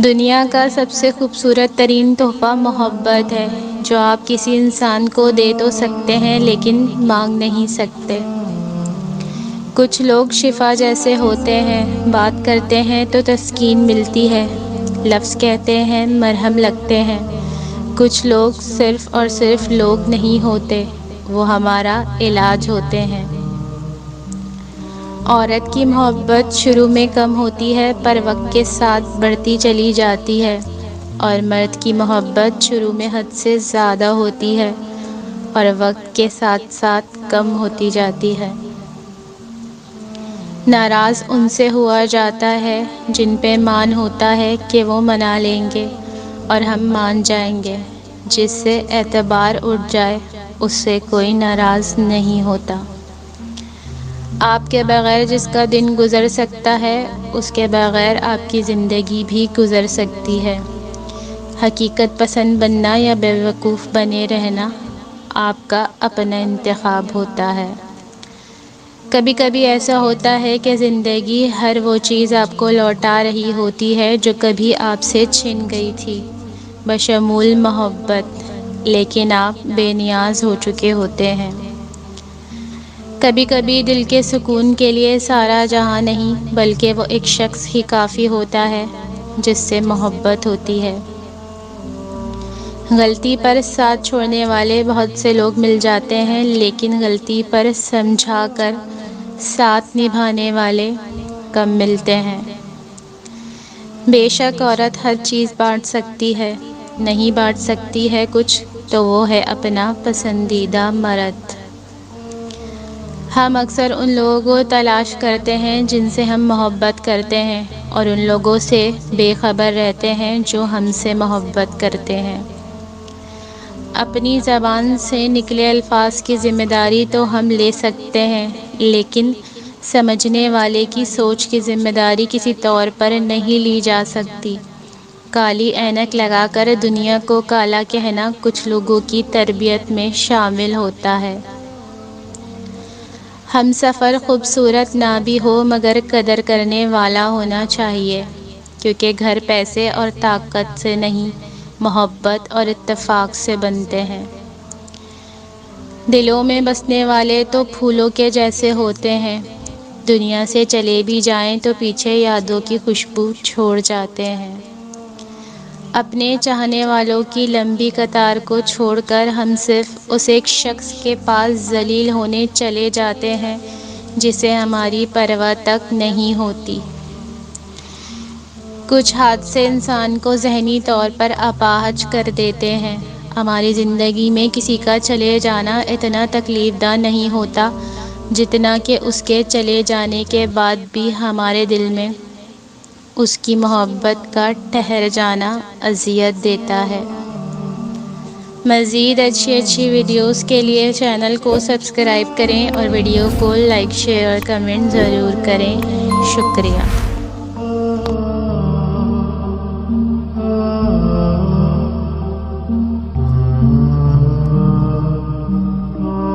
دنیا کا سب سے خوبصورت ترین تحفہ محبت ہے، جو آپ کسی انسان کو دے تو سکتے ہیں لیکن مانگ نہیں سکتے۔ کچھ لوگ شفا جیسے ہوتے ہیں، بات کرتے ہیں تو تسکین ملتی ہے، لفظ کہتے ہیں مرہم لگتے ہیں۔ کچھ لوگ صرف اور صرف لوگ نہیں ہوتے، وہ ہمارا علاج ہوتے ہیں۔ عورت کی محبت شروع میں کم ہوتی ہے پر وقت کے ساتھ بڑھتی چلی جاتی ہے، اور مرد کی محبت شروع میں حد سے زیادہ ہوتی ہے اور وقت کے ساتھ ساتھ کم ہوتی جاتی ہے۔ ناراض ان سے ہوا جاتا ہے جن پہ مان ہوتا ہے کہ وہ منا لیں گے اور ہم مان جائیں گے۔ جس سے اعتبار اٹھ جائے اس سے کوئی ناراض نہیں ہوتا۔ آپ کے بغیر جس کا دن گزر سکتا ہے، اس کے بغیر آپ کی زندگی بھی گزر سکتی ہے۔ حقیقت پسند بننا یا بیوقوف بنے رہنا آپ کا اپنا انتخاب ہوتا ہے۔ کبھی کبھی ایسا ہوتا ہے کہ زندگی ہر وہ چیز آپ کو لوٹا رہی ہوتی ہے جو کبھی آپ سے چھن گئی تھی، بشمول محبت، لیکن آپ بے نیاز ہو چکے ہوتے ہیں۔ کبھی کبھی دل کے سکون کے لیے سارا جہاں نہیں، بلکہ وہ ایک شخص ہی کافی ہوتا ہے جس سے محبت ہوتی ہے۔ غلطی پر ساتھ چھوڑنے والے بہت سے لوگ مل جاتے ہیں، لیکن غلطی پر سمجھا کر ساتھ نبھانے والے کم ملتے ہیں۔ بے شک عورت ہر چیز بانٹ سکتی ہے، نہیں بانٹ سکتی ہے کچھ، تو وہ ہے اپنا پسندیدہ مرد۔ ہم اکثر ان لوگوں کو تلاش کرتے ہیں جن سے ہم محبت کرتے ہیں، اور ان لوگوں سے بے خبر رہتے ہیں جو ہم سے محبت کرتے ہیں۔ اپنی زبان سے نکلے الفاظ کی ذمہ داری تو ہم لے سکتے ہیں، لیکن سمجھنے والے کی سوچ کی ذمہ داری کسی طور پر نہیں لی جا سکتی۔ کالی اینک لگا کر دنیا کو کالا کہنا کچھ لوگوں کی تربیت میں شامل ہوتا ہے۔ ہم سفر خوبصورت نہ بھی ہو مگر قدر کرنے والا ہونا چاہیے، کیونکہ گھر پیسے اور طاقت سے نہیں، محبت اور اتفاق سے بنتے ہیں۔ دلوں میں بسنے والے تو پھولوں کے جیسے ہوتے ہیں، دنیا سے چلے بھی جائیں تو پیچھے یادوں کی خوشبو چھوڑ جاتے ہیں۔ اپنے چاہنے والوں کی لمبی قطار کو چھوڑ کر ہم صرف اس ایک شخص کے پاس ذلیل ہونے چلے جاتے ہیں جسے ہماری پرواہ تک نہیں ہوتی۔ کچھ حادثے انسان کو ذہنی طور پر اپاہج کر دیتے ہیں۔ ہماری زندگی میں کسی کا چلے جانا اتنا تکلیف دہ نہیں ہوتا جتنا کہ اس کے چلے جانے کے بعد بھی ہمارے دل میں اس کی محبت کا ٹھہر جانا اذیت دیتا ہے۔ مزید اچھی ویڈیوز کے لیے چینل کو سبسکرائب کریں اور ویڈیو کو لائک، شیئر اور کمنٹ ضرور کریں۔ شکریہ۔